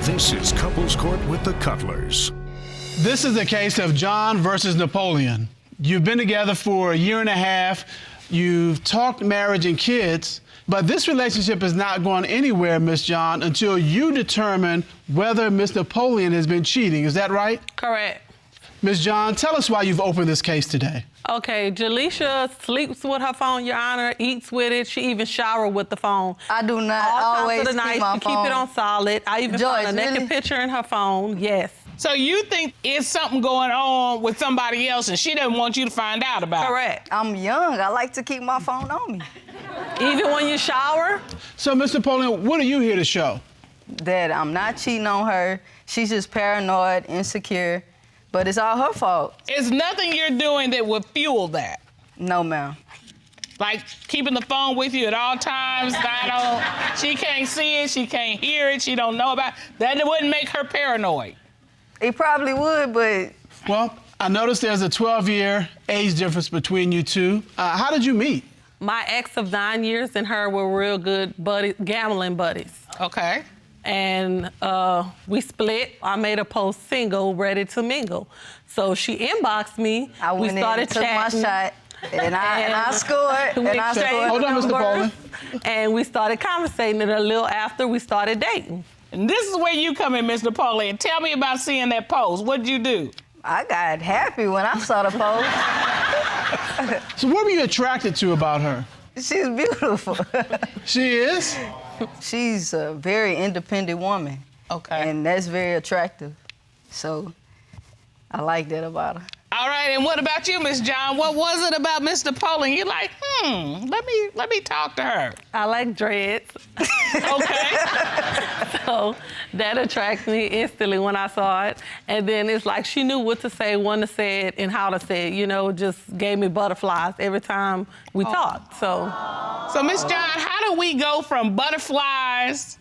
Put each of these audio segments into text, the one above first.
This is Couples Court with the Cutlers. This is the case of John versus Napoleon. You've been together for a year and a half. You've talked marriage and kids, but this relationship is not going anywhere, Miss John, until you determine whether Miss Napoleon has been cheating. Is that right? Correct. Miss John, tell us why you've opened this case today. Okay, Jaleisha sleeps with her phone, Your Honor, eats with it. She even shower with the phone. I do not All always times of the night, keep my she phone. keep it on solid. I even found a naked picture in her phone, yes. So you think it's something going on with somebody else and she doesn't want you to find out about it? Correct. I'm young. I like to keep my phone on me. Even when you shower? So, Miss Napoleon, what are you here to show? That I'm not cheating on her. She's just paranoid, insecure, but it's all her fault. It's nothing you're doing that would fuel that. No, ma'am. Like keeping the phone with you at all times. She can't see it, she can't hear it, she don't know about it. That wouldn't make her paranoid. It probably would, but... Well, I noticed there's a 12-year age difference between you two. How did you meet? My ex of 9 years and her were real good buddies, gambling buddies. Okay. And we split. I made a post single, ready to mingle. So she inboxed me. I went we started in and took my shot, and I scored. We And I exchanged scored. Hold on, Mr. numbers, Napoleon. And we started conversating, and a little after, we started dating. And this is where you come in, Miss Napoleon. Tell me about seeing that post. What'd you do? I got happy when I saw the post. So what were you attracted to about her? She's beautiful. She is? She's a very independent woman. Okay. And that's very attractive. So I like that about her. All right, and what about you, Miss John? What was it about Miss Napoleon? You're like, let me talk to her. I like dreads. Okay. So that attracted me instantly when I saw it. And then it's like she knew what to say, when to say it, and how to say it. You know, it just gave me butterflies every time we talked. So So, Miss John, how do we go from butterflies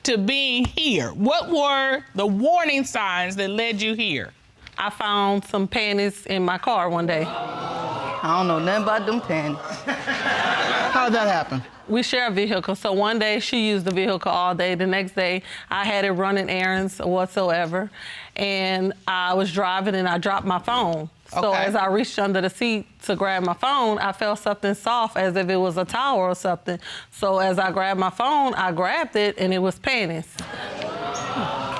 to being here? What were the warning signs that led you here? I found some panties in my car one day. I don't know nothing about them panties. How did that happen? We share a vehicle, so one day she used the vehicle all day. The next day, I had it running errands whatsoever. And I was driving and I dropped my phone. So Okay. as I reached under the seat to grab my phone, I felt something soft as if it was a towel or something. So as I grabbed my phone, I grabbed it and it was panties.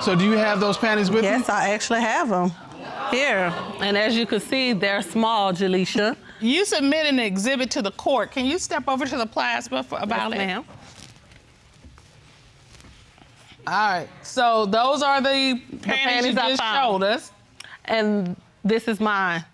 So do you have those panties with you? Yes, I actually have them here. And as you can see, they're small, Jaleisha. You submitted an exhibit to the court. Can you step over to the plasma about Yes, it? ma'am. All right, so those are the panties you I just found. showed us. And this is mine.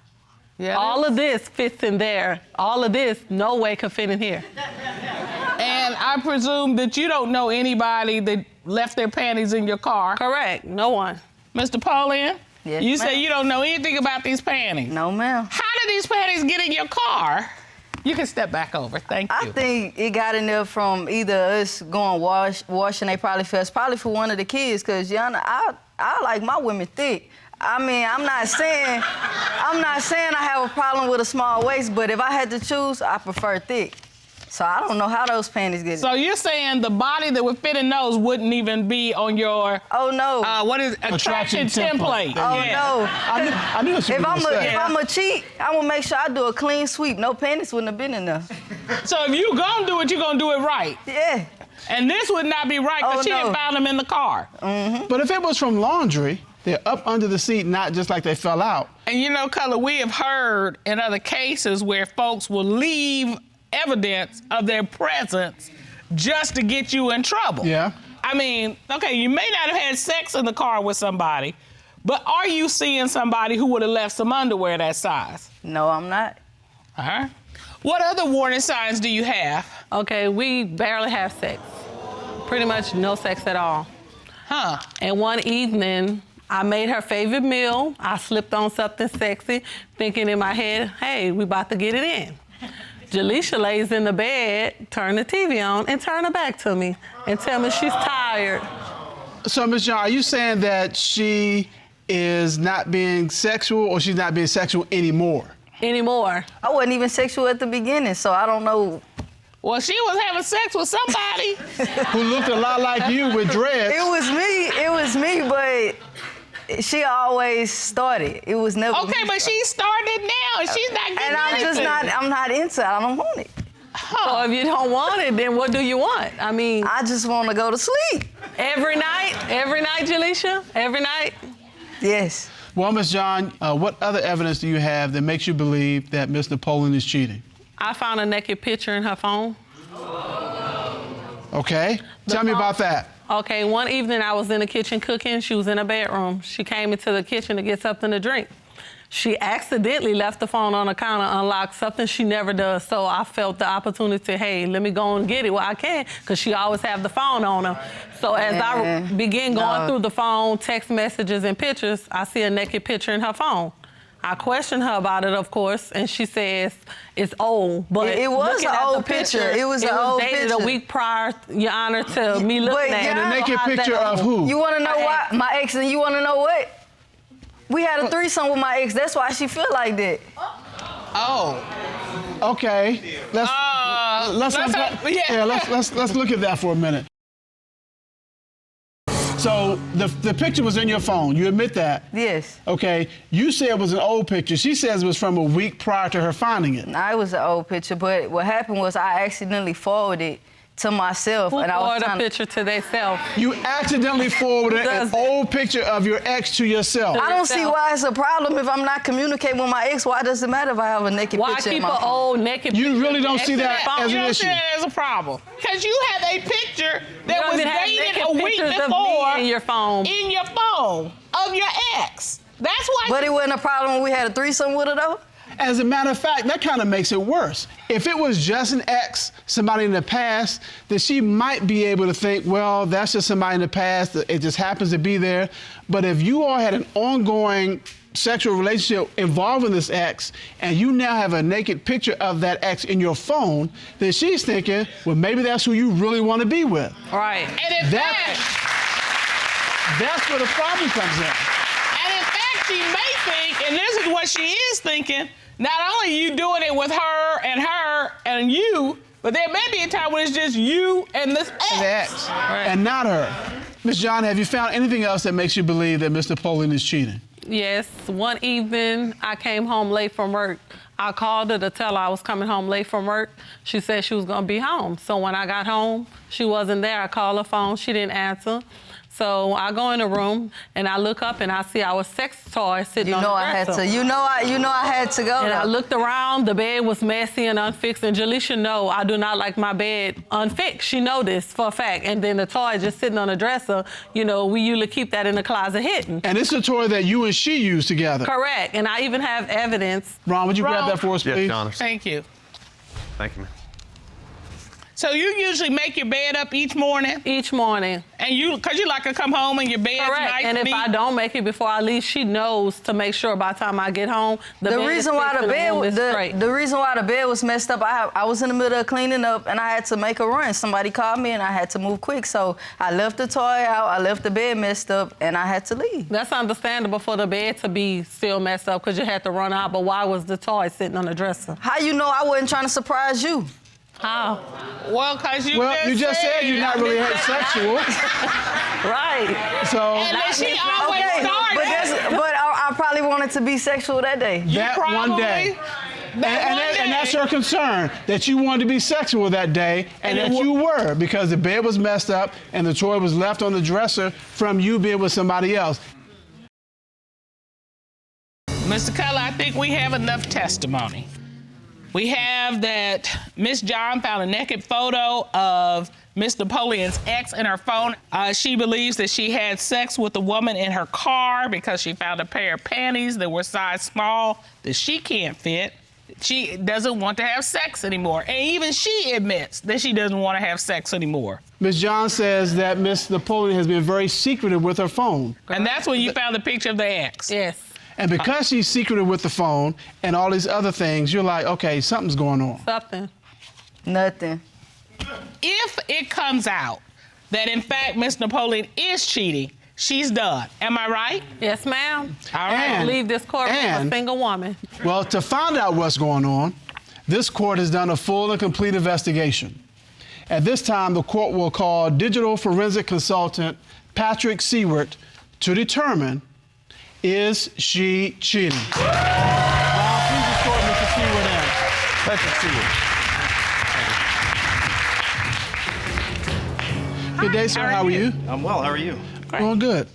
Yeah. All of this fits in there. All of this, no way could fit in here. And I presume that you don't know anybody that left their panties in your car. Correct, no one. Mr. Napoleon, Yes, you say ma'am. you don't know anything about these panties. No, ma'am. How did these panties get in your car? You can step back over, thank I you. think it got in there from either us going washing they probably felt, probably for one of the kids, because, Yana, I like my women thick. I mean, I'm not saying I have a problem with a small waist, but if I had to choose, I prefer thick. So I don't know how those panties get in. So you're saying the body that would fit in those wouldn't even be on your, Oh, no. what is it? Attraction template. Oh, Yeah. no. I knew what you were If going to say. I'm a cheat, I'm gonna make sure I do a clean sweep. No panties wouldn't have been in there. So if you gonna do it, you're gonna do it right. Yeah. And this would not be right because Oh, she no. had found them in the car. But if it was from laundry, they're up under the seat, not just like they fell out. And you know, Color, we have heard in other cases where folks will leave evidence of their presence just to get you in trouble. Yeah. I mean, okay, you may not have had sex in the car with somebody, but are you seeing somebody who would have left some underwear that size? No, I'm not. Uh-huh. What other warning signs do you have? Okay, we barely have sex. Pretty much no sex at all. Huh? And one evening, I made her favorite meal. I slipped on something sexy, thinking in my head, hey, we about to get it in. Jaleisha lays in the bed, turn the TV on, and turn her back to me and tell me she's tired. So, Ms. John, are you saying that she is not being sexual or she's not being sexual anymore? Anymore. I wasn't even sexual at the beginning, so I don't know. Well, she was having sex with somebody. Who looked a lot like you with dreads. It was me she always started. It was never. Okay, but she started now, and she's not getting And I'm not into it. I don't want it. So if you don't want it, then what do you want? I mean, I just want to go to sleep. every night, Jaleisha? Every night? Yes. Well, Ms. John, what other evidence do you have that makes you believe that Miss Napoleon is cheating? I found a naked picture in her phone. Okay. Tell me about that. Okay, one evening I was in the kitchen cooking. She was in her bedroom. She came into the kitchen to get something to drink. She accidentally left the phone on the counter unlocked, something she never does. So I felt the opportunity, hey, let me go and get it while I can, because she always have the phone on her. So as I begin going through the phone, text messages and pictures, I see a naked picture in her phone. I questioned her about it, of course, and she says it's old. But it was looking an at old the picture. It was an old dated picture. a week prior, Your Honor, to me looking at it. And a naked picture of who? You want to know why? My ex, and you want to know what? We had a threesome with my ex. That's why she feel like that. Oh. Okay. Let's look at that for a minute. So the picture was in your phone. You admit that? Yes. Okay. You said it was an old picture. She says it was from a week prior to her finding it. Nah, it was an old picture, but what happened was I accidentally forwarded it to myself. Who and I was forwarded a trying picture to themselves? You accidentally forwarded an old picture of your ex to yourself. I don't see why it's a problem if I'm not communicating with my ex. Why does it matter if I have a naked Why picture in keep my an phone? old naked picture? You really don't see that as You an don't issue. see that as a problem. Because you have a picture that You don't was even have dated naked a week pictures of before me in your phone. Of your ex. That's why. But it wasn't a problem when we had a threesome with her, though? As a matter of fact, that kind of makes it worse. If it was just an ex, somebody in the past, then she might be able to think, well, that's just somebody in the past. It just happens to be there. But if you all had an ongoing sexual relationship involving this ex, and you now have a naked picture of that ex in your phone, then she's thinking, well, maybe that's who you really want to be with. Right. And in fact, That's where the problem comes in. And in fact, she may think, and this is what she is thinking, not only you doing it with her and you, but there may be a time when it's just you and this ex. The ex, and not her. Ms. John, have you found anything else that makes you believe that Mr. Napoleon is cheating? Yes, one evening I came home late from work. I called her to tell her I was coming home late from work. She said she was gonna be home. So when I got home, she wasn't there. I called her phone, she didn't answer. So I go in the room and I look up and I see our sex toy sitting on the dresser. You know I had to go. And I looked around, the bed was messy and unfixed. And Jaleisha know I do not like my bed unfixed. She know this for a fact. And then the toy just sitting on the dresser, you know, we usually keep that in the closet hidden. And it's a toy that you and she use together. Correct. And I even have evidence. Ron, would you grab that for us, please? Yes, Your Honor. Thank you. Thank you, ma'am. So you usually make your bed up each morning? Each morning. And because you like to come home and your bed's Correct. nice And if neat? I don't make it before I leave, she knows to make sure by the time I get home, the reason why the bed was messed up, I was in the middle of cleaning up and I had to make a run. Somebody called me and I had to move quick. So I left the toy out, I left the bed messed up, and I had to leave. That's understandable for the bed to be still messed up because you had to run out, but why was the toy sitting on the dresser? How you know I wasn't trying to surprise you? How? Well, because you just said you're not really sexual. Right. So And then she always started. But I probably wanted to be sexual that day. That one day. And that's her concern, that you wanted to be sexual that day, and that you were, because the bed was messed up and the toy was left on the dresser from you being with somebody else. Mr. Cutler, I think we have enough testimony. We have that Miss John found a naked photo of Miss Napoleon's ex in her phone. She believes that she had sex with a woman in her car because she found a pair of panties that were size small that she can't fit. She doesn't want to have sex anymore. And even she admits that she doesn't want to have sex anymore. Ms. John says that Miss Napoleon has been very secretive with her phone. And that's when you found the picture of the ex. Yes. And because she's secretive with the phone and all these other things, you're like, okay, something's going on. Something. Nothing. If it comes out that, in fact, Miss Napoleon is cheating, she's done. Am I right? Yes, ma'am. All right. I leave this courtroom a single woman. Well, to find out what's going on, this court has done a full and complete investigation. At this time, the court will call digital forensic consultant Patrick Seward to determine Is she cheating? Ron, please escort Mr. Seward in. Pleasure to see you. Good day, sir. How are you? I'm well. How are you? Doing good.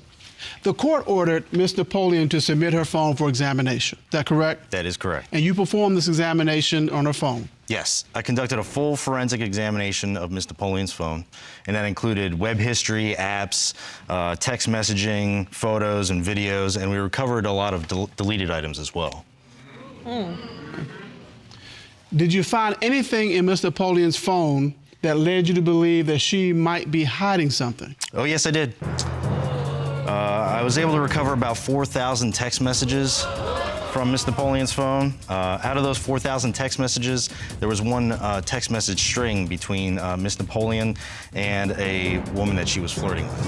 The court ordered Ms. Napoleon to submit her phone for examination. Is that correct? That is correct. And you performed this examination on her phone? Yes. I conducted a full forensic examination of Ms. Napoleon's phone, and that included web history, apps, text messaging, photos, and videos, and we recovered a lot of deleted items as well. Did you find anything in Ms. Napoleon's phone that led you to believe that she might be hiding something? Oh, yes, I did. I was able to recover about 4,000 text messages from Ms. Napoleon's phone. Out of those 4,000 text messages, there was one text message string between Ms. Napoleon and a woman that she was flirting with.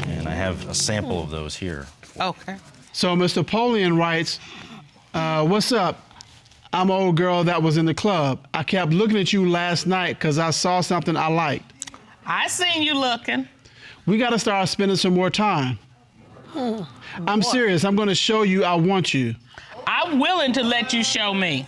And I have a sample of those here. Okay. So Ms. Napoleon writes, what's up? I'm an old girl that was in the club. I kept looking at you last night because I saw something I liked. I seen you looking. We got to start spending some more time. I'm serious. I'm going to show you I want you. I'm willing to let you show me.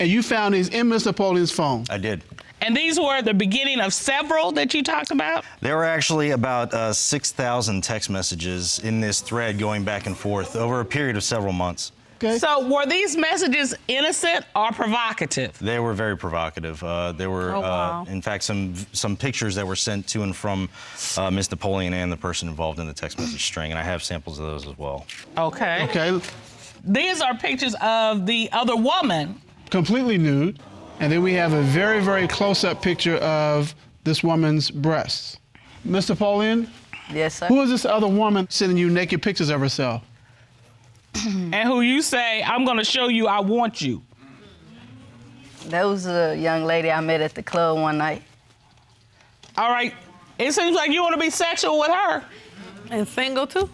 And you found these in Ms. Napoleon's phone. I did. And these were the beginning of several that you talked about? There were actually about 6,000 text messages in this thread going back and forth over a period of several months. Okay. So were these messages innocent or provocative? They were very provocative. There were, wow. in fact, some pictures that were sent to and from Ms. Napoleon and the person involved in the text message string, and I have samples of those as well. Okay. Okay. These are pictures of the other woman. Completely nude. And then we have a very, very close-up picture of this woman's breasts. Ms. Napoleon, Yes, sir. who is this other woman sending you naked pictures of herself? And who you say, I'm gonna show you I want you. That was a young lady I met at the club one night. All right, it seems like you wanna be sexual with her. And single too?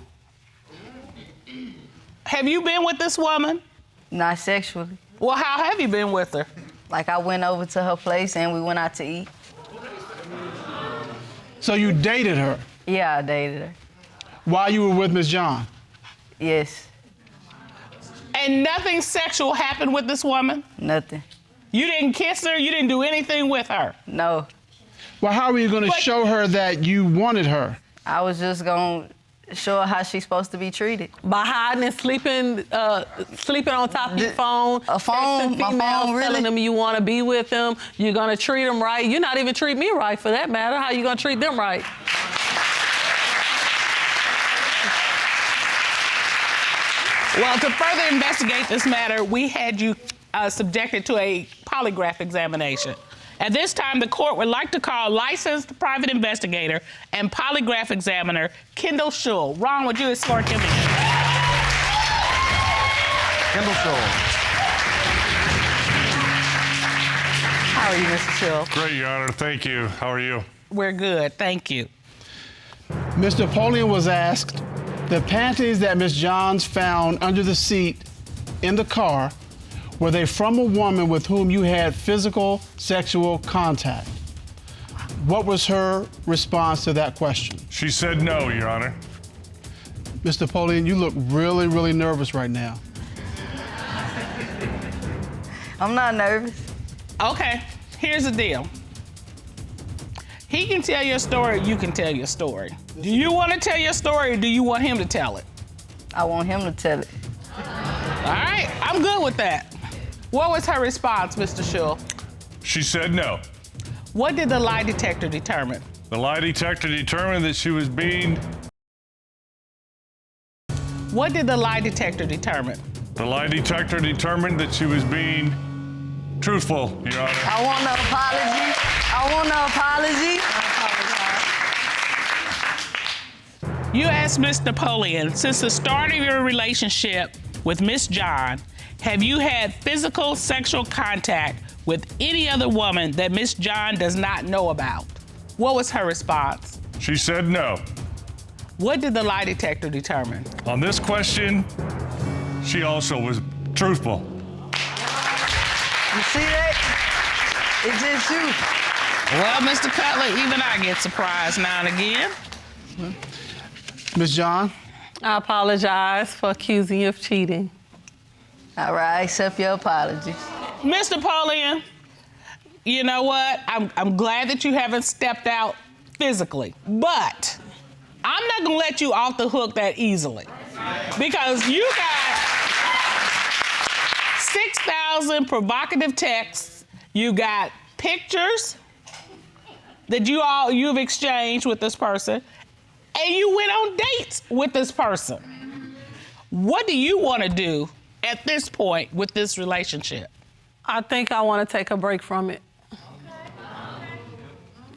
Have you been with this woman? Not sexually. Well, how have you been with her? Like I went over to her place and we went out to eat. So you dated her Yeah, I dated her. while you were with Ms. John? Yes, And nothing sexual happened with this woman? nothing. You didn't kiss her, you didn't do anything with her? No. Well, how are you going to But- show her that you wanted her? I was just gonna show her how she's supposed to be treated. By hiding and sleeping on top of your phone, A phone? texting My females, phone, really? telling them you want to be with them, you're gonna treat them right. You're not even treat me right, for that matter. How you gonna treat them right? Well, to further investigate this matter, we had you subjected to a polygraph examination. At this time, the court would like to call licensed private investigator and polygraph examiner Kendall Shull. Ron, would you escort him in? Kendall Shull. How are you, Mr. Shull? Great, Your Honor. Thank you. How are you? We're good, thank you. Ms. Napoleon was asked, the panties that Ms. Johns found under the seat in the car, were they from a woman with whom you had physical sexual contact? What was her response to that question? She said no, Your Honor. Ms. Napoleon, you look really, really nervous right now. I'm not nervous. Okay, here's the deal. He can tell your story, you can tell your story. Do you want to tell your story or do you want him to tell it? I want him to tell it. All right, I'm good with that. What was her response, Mr. Shull? She said no. What did the lie detector determine? The lie detector determined that she was being... What did the lie detector determine? The lie detector determined that she was being truthful, Your Honor. I want an apology. I want an apology. You asked Miss Napoleon, since the start of your relationship with Miss John, have you had physical sexual contact with any other woman that Miss John does not know about? What was her response? She said no. What did the lie detector determine? On this question, she also was truthful. You see that? It's just you. Well, Mr. Cutler, even I get surprised now and again. Ms. John, I apologize for accusing you of cheating. All right, I accept your apology. Ms. Napoleon, you know what? I'm glad that you haven't stepped out physically, but I'm not gonna let you off the hook that easily because you got 6,000 provocative texts. You got pictures that you've exchanged with this person, and you went on dates with this person. What do you want to do at this point with this relationship? I think I want to take a break from it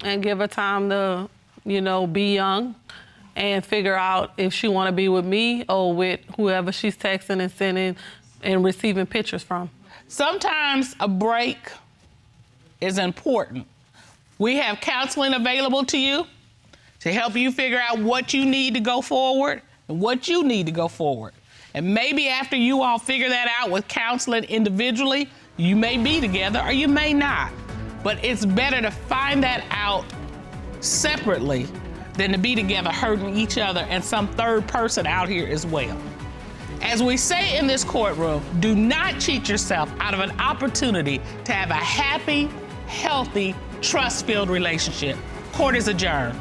and give her time to, be young and figure out if she want to be with me or with whoever she's texting and sending and receiving pictures from. Sometimes a break is important. We have counseling available to you to help you figure out what you need to go forward and what you need to go forward. And maybe after you all figure that out with counseling individually, you may be together or you may not. But it's better to find that out separately than to be together hurting each other and some third person out here as well. As we say in this courtroom, do not cheat yourself out of an opportunity to have a happy, healthy, trust-filled relationship. Court is adjourned.